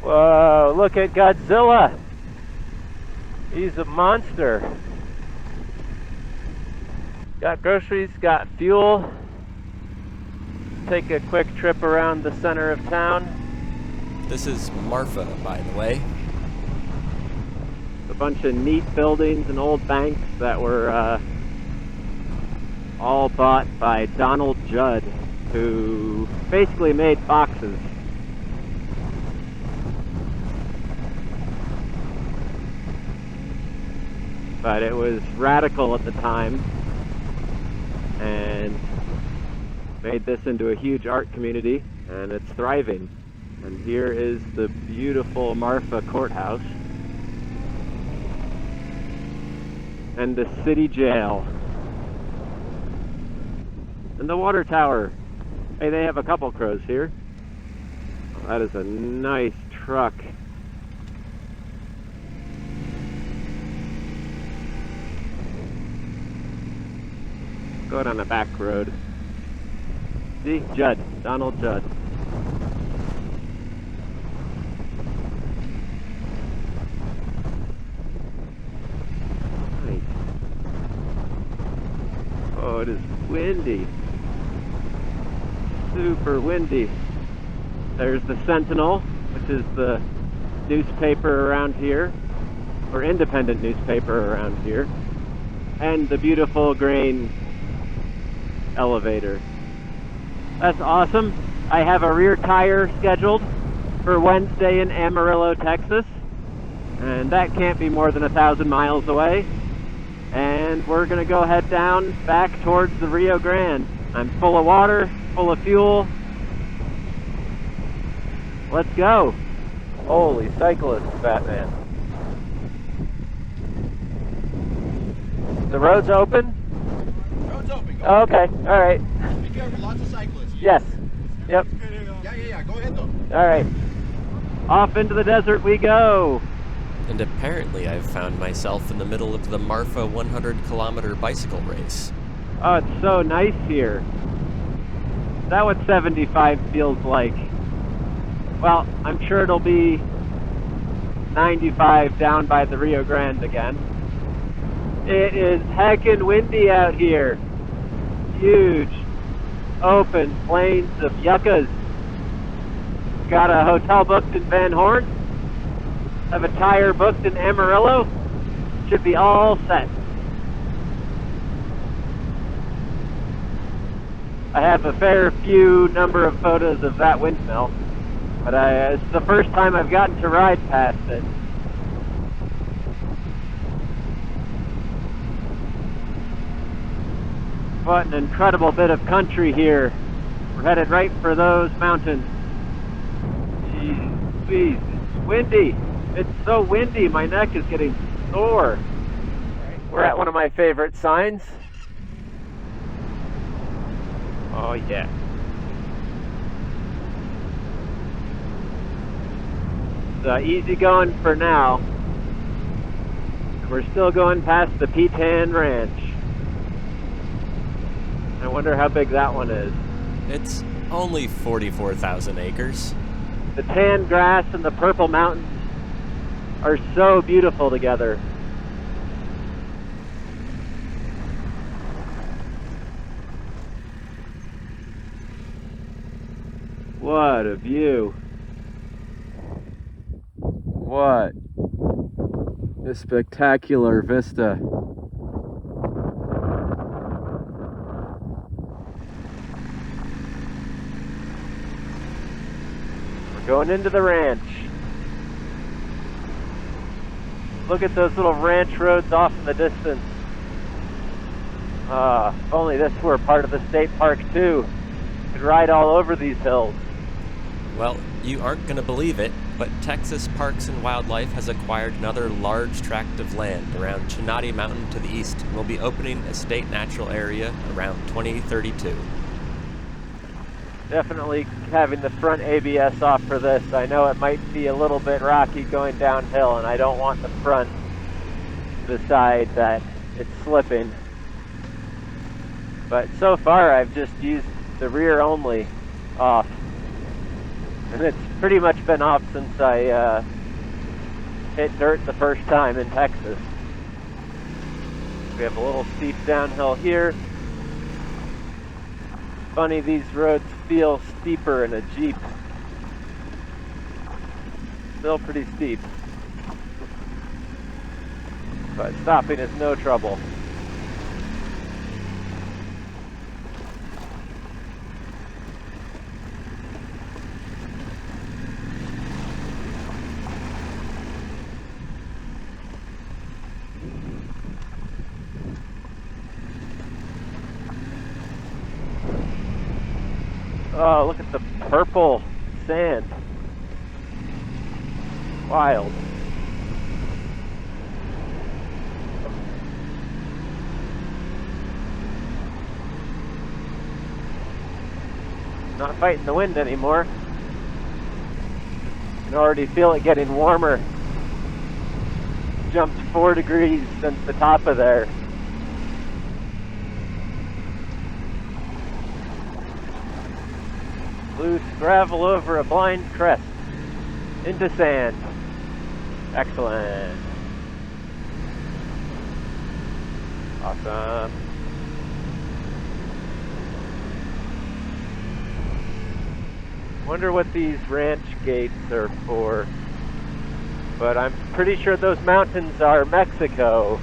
Whoa, look at Godzilla. He's a monster. Got groceries, got fuel. Take a quick trip around the center of town. This is Marfa, by the way. A bunch of neat buildings and old banks that were all bought by Donald Judd, who basically made boxes. But it was radical at the time and made this into a huge art community, and it's thriving. And here is the beautiful Marfa courthouse and the city jail and the water tower. Hey, they have a couple crows here. Oh, that is a nice truck. Go down the back road. See? Judd. Donald Judd. Nice. Oh, it is windy. Super windy. There's the Sentinel, which is the newspaper around here, or independent newspaper around here, and the beautiful grain elevator. That's awesome. I have a rear tire scheduled for Wednesday in Amarillo, Texas, and that can't be more than 1,000 miles away. And we're gonna go head down back towards the Rio Grande. I'm full of water, full of fuel. Let's go. Holy cyclist, Batman. The road's open? Road's open. Go Okay, all right. Be careful, lots of cyclists. Yes. Yep. Yeah. Go ahead, though. All right. Off into the desert we go. And apparently I've found myself in the middle of the Marfa 100-kilometer bicycle race. Oh, it's so nice here. Is that what 75 feels like? Well, I'm sure it'll be 95 down by the Rio Grande again. It is heckin' windy out here. Huge open plains of yuccas. Got a hotel booked in Van Horn. Have a tire booked in Amarillo. Should be all set. I have a fair few number of photos of that windmill, but it's the first time I've gotten to ride past it. What an incredible bit of country here. We're headed right for those mountains. Jeez, it's windy. It's so windy, my neck is getting sore. We're at one of my favorite signs. Oh yeah. Easy going for now. We're still going past the Petan Ranch. I wonder how big that one is. It's only 44,000 acres. The tan grass and the purple mountains are so beautiful together. What a view. What a spectacular vista. We're going into the ranch. Look at those little ranch roads off in the distance. If only this were part of the state park too. Could ride all over these hills. Well, you aren't going to believe it, but Texas Parks and Wildlife has acquired another large tract of land around Chinati Mountain to the east and will be opening a state natural area around 2032. Definitely having the front ABS off for this. I know it might be a little bit rocky going downhill, and I don't want the front to decide that it's slipping. But so far I've just used the rear only off, and it's pretty much been off since I hit dirt the first time in Texas. We have a little steep downhill here. Funny, these roads feel steeper in a Jeep. Still pretty steep. But stopping is no trouble. Oh, look at the purple sand. Wild. Not fighting the wind anymore. You can already feel it getting warmer. Jumped 4 degrees since the top of there. Loose gravel over a blind crest. Into sand. Excellent. Awesome. Wonder what these ranch gates are for. But I'm pretty sure those mountains are Mexico.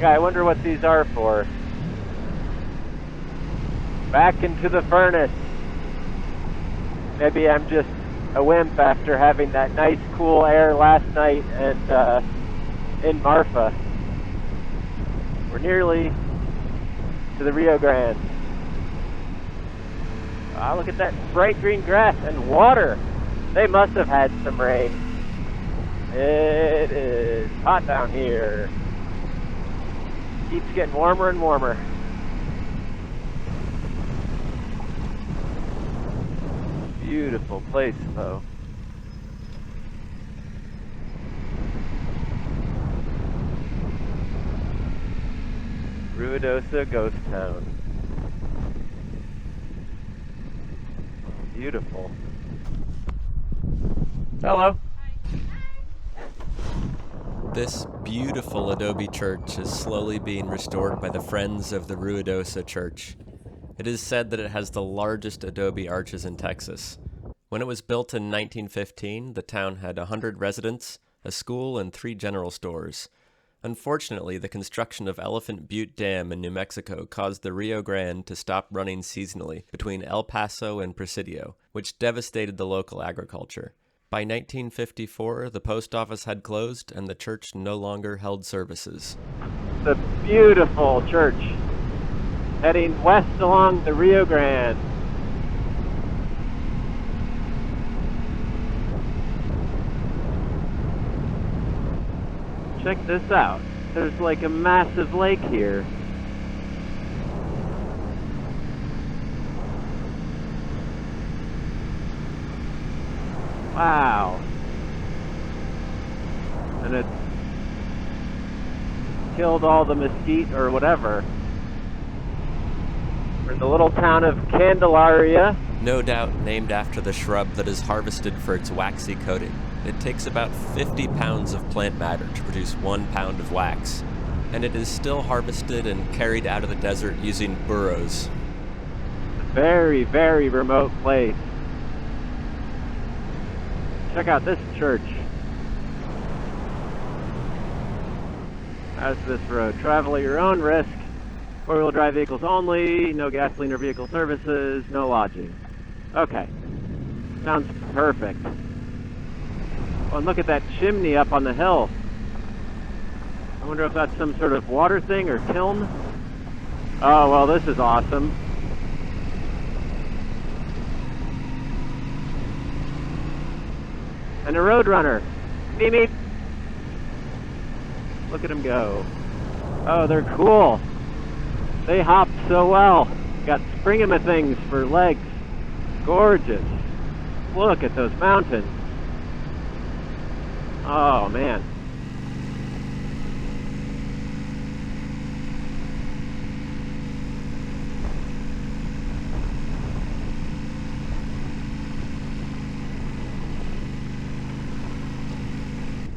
Yeah, I wonder what these are for. Back into the furnace. Maybe I'm just a wimp after having that nice cool air last night and in Marfa. We're nearly to the Rio Grande. Ah, look at that bright green grass and water. They must have had some rain. It is hot down here. Keeps getting warmer and warmer. Beautiful place, though. Ruidosa Ghost Town. Beautiful. Hello. This beautiful adobe church is slowly being restored by the Friends of the Ruidosa Church. It is said that it has the largest adobe arches in Texas. When it was built in 1915, the town had 100 residents, a school, and 3 general stores. Unfortunately, the construction of Elephant Butte Dam in New Mexico caused the Rio Grande to stop running seasonally between El Paso and Presidio, which devastated the local agriculture. By 1954, the post office had closed and the church no longer held services. The beautiful church, heading west along the Rio Grande. Check this out. There's like a massive lake here. Wow. And it's killed all the mesquite or whatever. We're in the little town of Candelaria. No doubt named after the shrub that is harvested for its waxy coating. It takes about 50 pounds of plant matter to produce 1 pound of wax. And it is still harvested and carried out of the desert using burros. Very, very remote place. Check out this church. How's this road? Travel at your own risk. 4-wheel drive vehicles only. No gasoline or vehicle services. No lodging. Okay. Sounds perfect. Oh, and look at that chimney up on the hill. I wonder if that's some sort of water thing or kiln. Oh, well, this is awesome. And a roadrunner. Beep, beep. Look at them go. Oh, they're cool. They hop so well. Got springama things for legs. Gorgeous. Look at those mountains. Oh, man.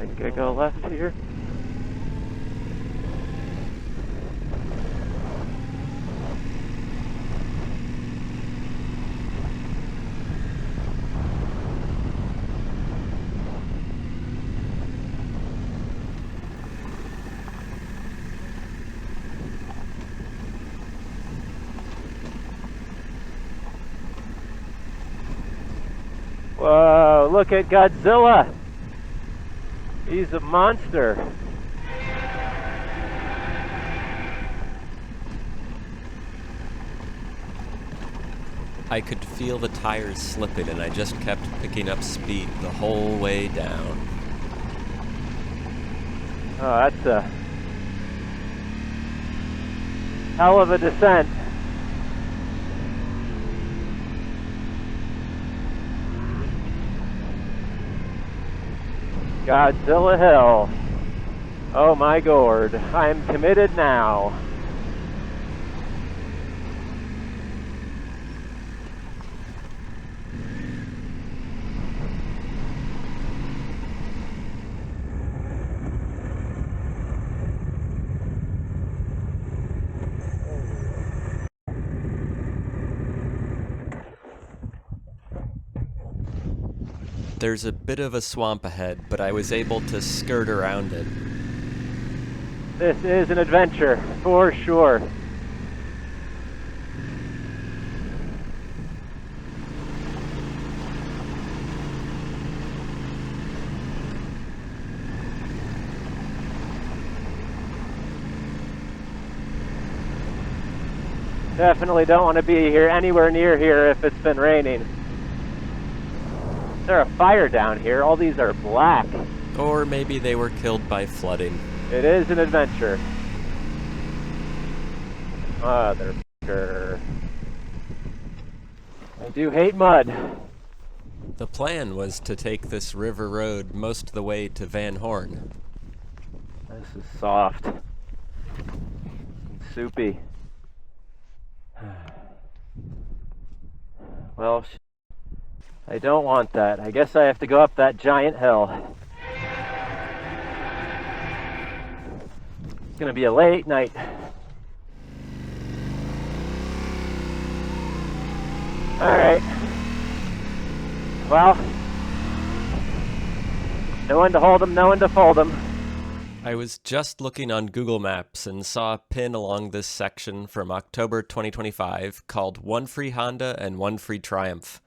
I think I go left here. Whoa, look at Godzilla! He's a monster. I could feel the tires slipping, and I just kept picking up speed the whole way down. Oh, that's a hell of a descent. Godzilla Hill. Oh my gourd, I'm committed now. There's a bit of a swamp ahead, but I was able to skirt around it. This is an adventure, for sure. Definitely don't want to be here anywhere near here if it's been raining. Is there a fire down here? All these are black. Or maybe they were killed by flooding. It is an adventure. Motherfucker. I do hate mud. The plan was to take this river road most of the way to Van Horn. This is soft. And soupy. Well, I don't want that. I guess I have to go up that giant hill. It's gonna be a late night. Alright. Well, no one to hold them, no one to fold them. I was just looking on Google Maps and saw a pin along this section from October 2025 called One Free Honda and One Free Triumph.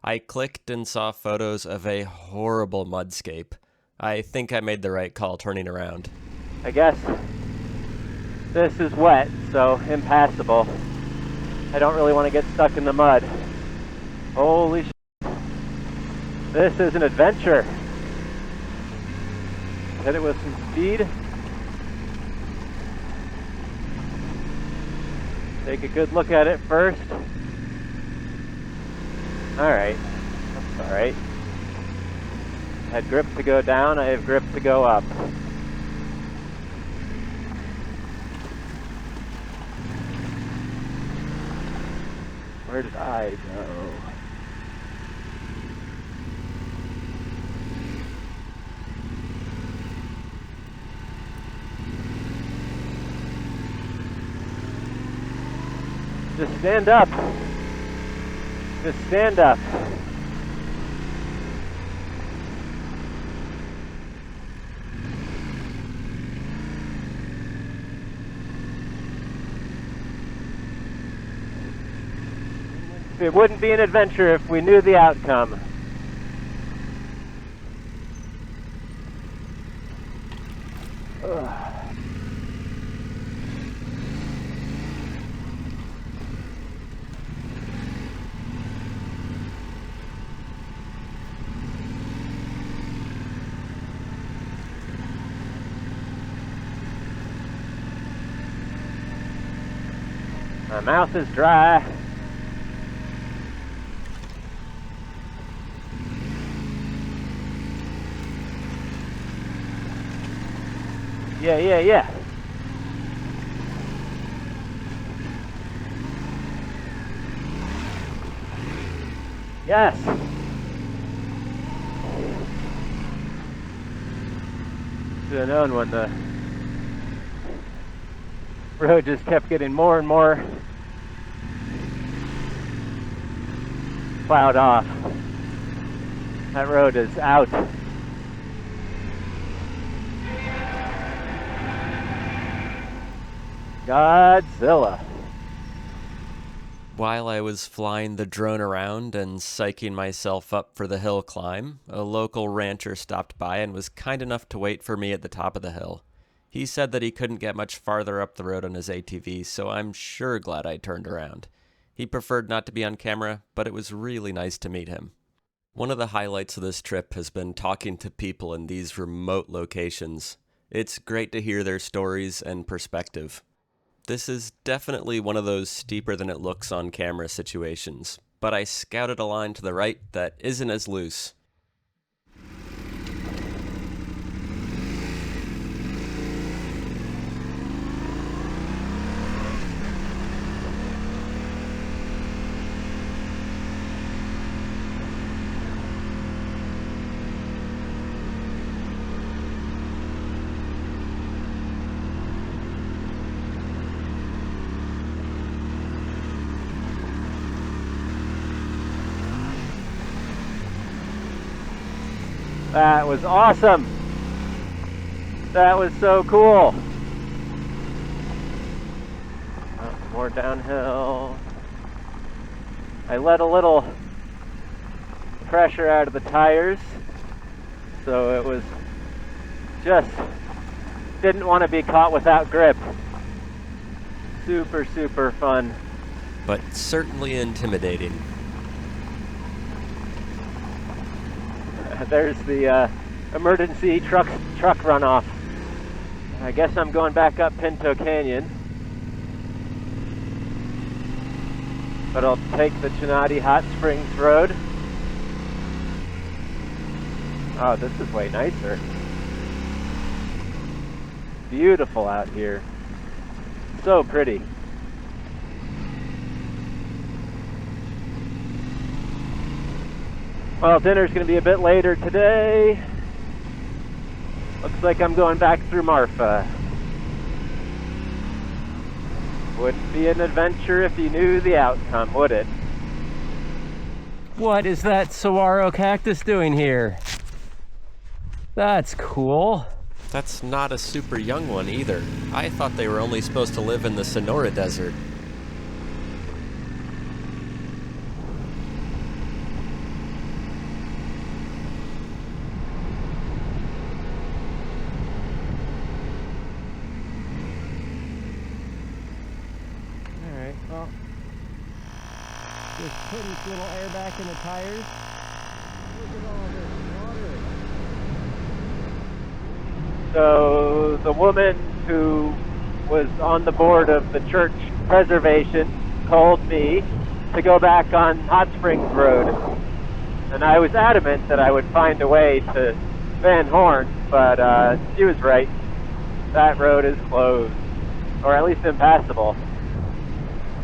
I clicked and saw photos of a horrible mudscape. I think I made the right call turning around. I guess this is wet, so impassable. I don't really want to get stuck in the mud. Holy shit. This is an adventure. Hit it with some speed. Take a good look at it first. Alright, that's alright. I had grip to go down, I have grip to go up. Where did I go? Just stand up. Just stand up. It wouldn't be an adventure if we knew the outcome. Ugh. My mouth is dry. Yeah. Yes. Should have known when the road just kept getting more and more plowed off. That road is out. Godzilla. While I was flying the drone around and psyching myself up for the hill climb, a local rancher stopped by and was kind enough to wait for me at the top of the hill. He said that he couldn't get much farther up the road on his ATV, so I'm sure glad I turned around. He preferred not to be on camera, but it was really nice to meet him. One of the highlights of this trip has been talking to people in these remote locations. It's great to hear their stories and perspective. This is definitely one of those steeper than it looks on camera situations, but I scouted a line to the right that isn't as loose. That was awesome. That was so cool. Oh, more downhill. I let a little pressure out of the tires, so it was just didn't want to be caught without grip. Super, super fun. But certainly intimidating. There's the emergency truck runoff. I guess I'm going back up Pinto Canyon, but I'll take the Chinati Hot Springs Road. Oh, this is way nicer. Beautiful out here. So pretty. Well, dinner's going to be a bit later today. Looks like I'm going back through Marfa. Wouldn't be an adventure if you knew the outcome, would it? What is that saguaro cactus doing here? That's cool. That's not a super young one either. I thought they were only supposed to live in the Sonora Desert. Well, just putting this little air back in the tires. Look at all this water. So the woman who was on the board of the church preservation called me to go back on Hot Springs Road. And I was adamant that I would find a way to Van Horn, but she was right. That road is closed, or at least impassable.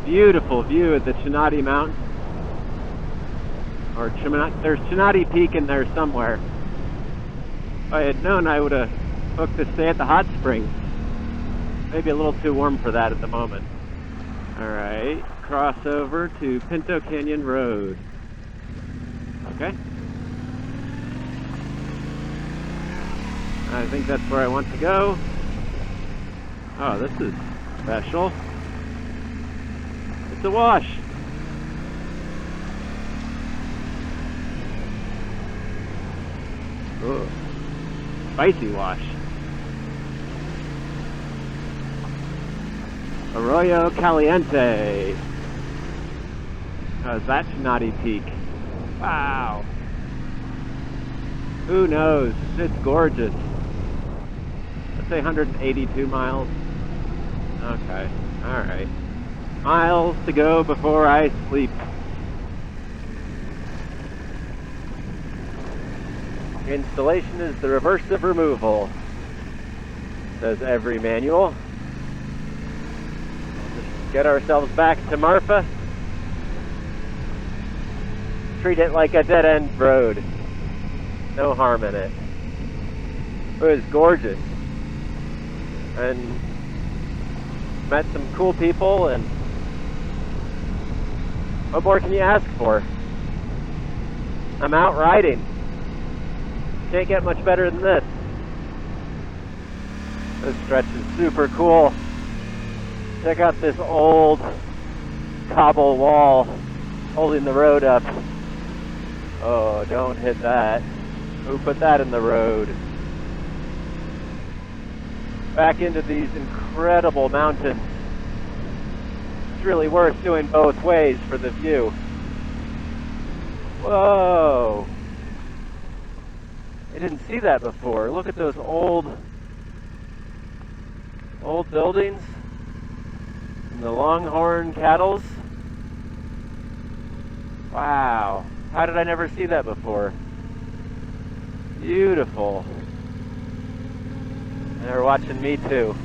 Beautiful view of the Chinati Mountain. Or there's Chinati Peak in there somewhere. If I had known, I would have booked to stay at the hot springs. Maybe a little too warm for that at the moment. Alright, cross over to Pinto Canyon Road. Okay. I think that's where I want to go. Oh, this is special. It's a wash. Ooh. Spicy wash. Arroyo Caliente. How's that Chinati Peak? Wow. Who knows? It's gorgeous. Let's say 182 miles. Okay. Alright. Miles to go before I sleep. Installation is the reverse of removal, says every manual. Just get ourselves back to Marfa. Treat it like a dead-end road. No harm in it. It was gorgeous. and met some cool people, and what more can you ask for? I'm out riding. Can't get much better than this. This stretch is super cool. Check out this old cobble wall holding the road up. Oh, don't hit that. Who put that in the road? Back into these incredible mountains. It's really worth doing both ways for the view. Whoa! I didn't see that before. Look at those old buildings and the longhorn cattles. Wow. How did I never see that before? Beautiful. They're watching me too.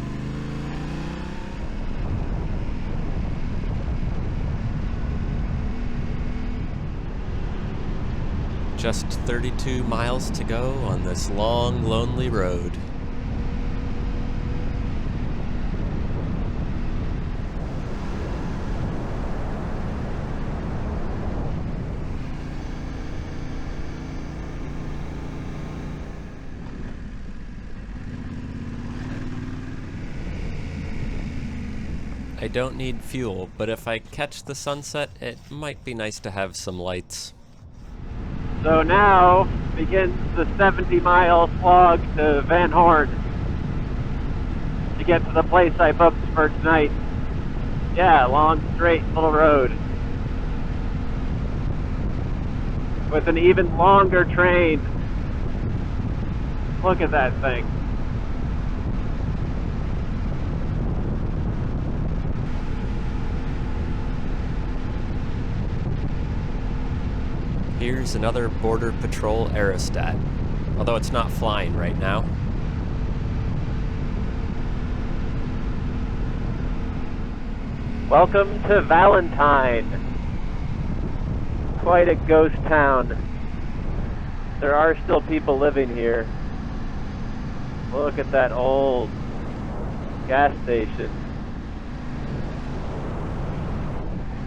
Just 32 miles to go on this long, lonely road. I don't need fuel, but if I catch the sunset, it might be nice to have some lights. So now begins the 70-mile slog to Van Horn to get to the place I booked for tonight. Yeah, long, straight little road with an even longer train. Look at that thing. Here's another Border Patrol aerostat, although it's not flying right now. Welcome to Valentine. Quite a ghost town. There are still people living here. Look at that old gas station.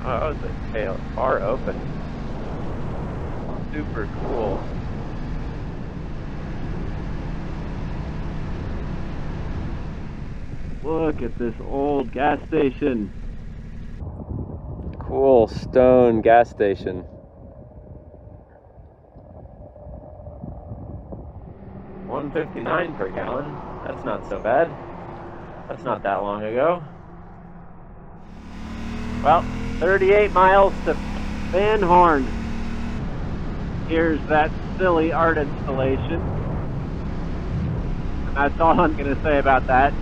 Oh, the tail bar open. Super cool. Look at this old gas station. Cool stone gas station. $1.59 per gallon. That's not so bad. That's not that long ago. Well, 38 miles to Van Horn. Here's that silly art installation. And that's all I'm going to say about that.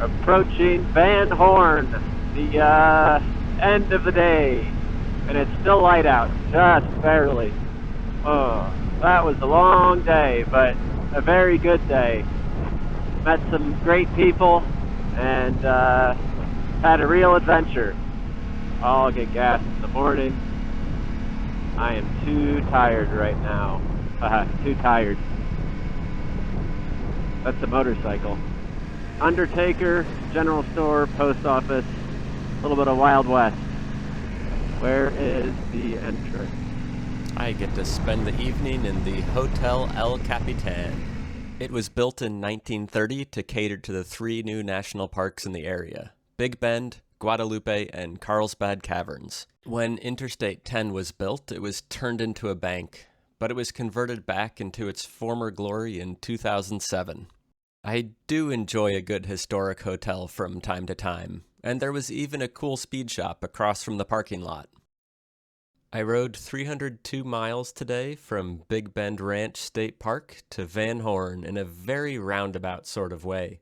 Approaching Van Horn, the end of the day, and it's still light out, just barely. Oh, that was a long day, but a very good day. Met some great people and had a real adventure. I'll get gas in the morning. I am too tired right now. Too tired. That's a motorcycle. Undertaker, general store, post office, a little bit of Wild West. Where is the entrance? I get to spend the evening in the Hotel El Capitan. It was built in 1930 to cater to the 3 new national parks in the area: Big Bend, Guadalupe, and Carlsbad Caverns. When Interstate 10 was built, it was turned into a bank, but it was converted back into its former glory in 2007. I do enjoy a good historic hotel from time to time, and there was even a cool speed shop across from the parking lot. I rode 302 miles today from Big Bend Ranch State Park to Van Horn in a very roundabout sort of way.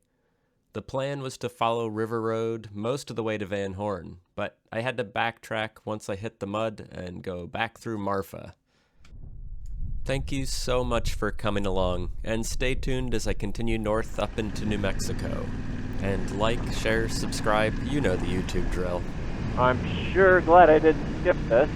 The plan was to follow River Road most of the way to Van Horn, but I had to backtrack once I hit the mud and go back through Marfa. Thank you so much for coming along, and stay tuned as I continue north up into New Mexico. And like, share, subscribe, you know the YouTube drill. I'm sure glad I didn't skip this.